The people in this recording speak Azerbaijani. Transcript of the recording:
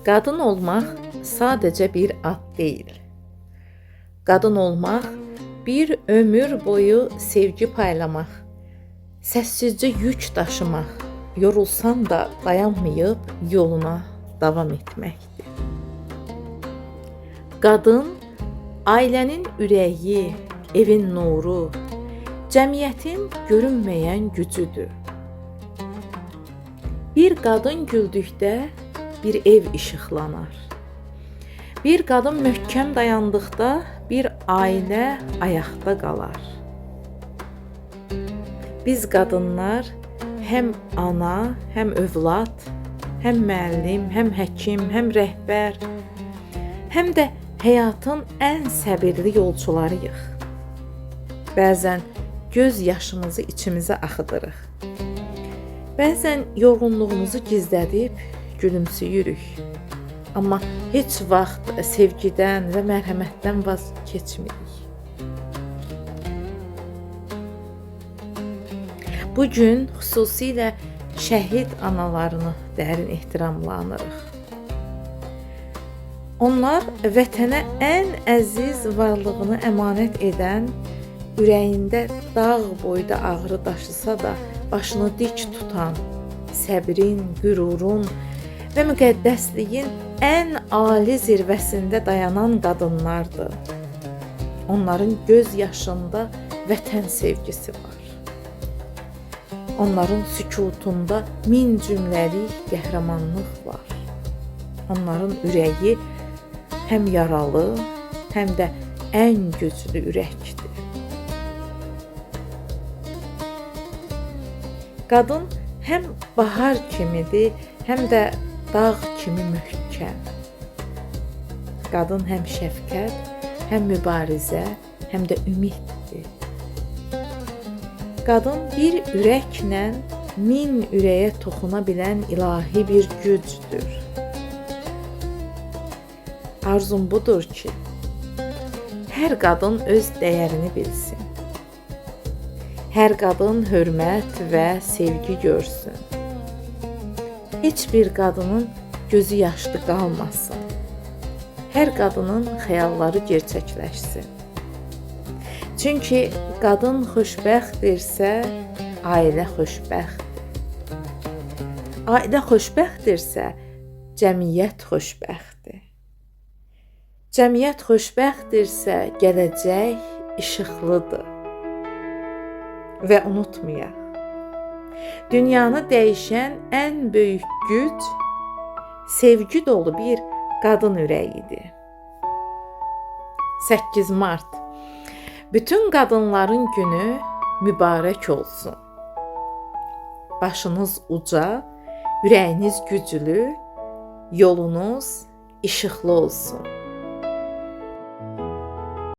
Qadın olmaq sadəcə bir ad deyil. Qadın olmaq bir ömür boyu sevgi paylamaq, səssizcə yük daşımaq, yorulsan da dayanmayıb yoluna davam etməkdir. Qadın ailənin ürəyi, evin nuru, cəmiyyətin görünməyən gücüdür. Bir qadın güldükdə bir ev işıqlanar. Bir qadın möhkəm dayandıqda bir ailə ayaqda qalar. Biz qadınlar həm ana, həm övlad, həm müəllim, həm həkim, həm rəhbər, həm də həyatın ən səbirli yolçularıyıq. Bəzən göz yaşımızı içimizə axıdırıq. Bəzən yorğunluğumuzu gizlədib gülümsüyürük. Amma heç vaxt sevgidən və mərhəmətdən vaz keçmirik. Bu gün xüsusilə şəhid analarını dərin ehtiramlanırıq. Onlar vətənə ən əziz varlığını əmanət edən, ürəyində dağ boyda ağrı daşısa da başını dik tutan, səbrin, qürurun və müqəddəsliyin ən ali zirvəsində dayanan qadınlardır. Onların göz yaşında vətən sevgisi var. Onların sükutunda min cümləlik qəhrəmanlıq var. Onların ürəyi həm yaralı, həm də ən güclü ürəkdir. Qadın həm bahar kimidir, həm də dağ kimi möhkəm. Qadın həm şəfqət, həm mübarizə, həm də ümiddir. Qadın bir ürəklə min ürəyə toxuna bilən ilahi bir gücdür. Arzum budur ki, hər qadın öz dəyərini bilsin. Hər qadın hörmət və sevgi görsün. Heç bir qadının gözü yaşlı qalmasın. Hər qadının xəyalları gerçəkləşsin. Çünki qadın xoşbəxtdirsə, ailə xoşbəxtdir. Ailə xoşbəxtdirsə, cəmiyyət xoşbəxtdir. Cəmiyyət xoşbəxtdirsə, gələcək işıqlıdır. Və unutmayaq, dünyanı dəyişən ən böyük güc sevgi dolu bir qadın ürəyidir. 8 Mart bütün qadınların günü mübarək olsun. Başınız uca, ürəyiniz güclü, yolunuz işıqlı olsun.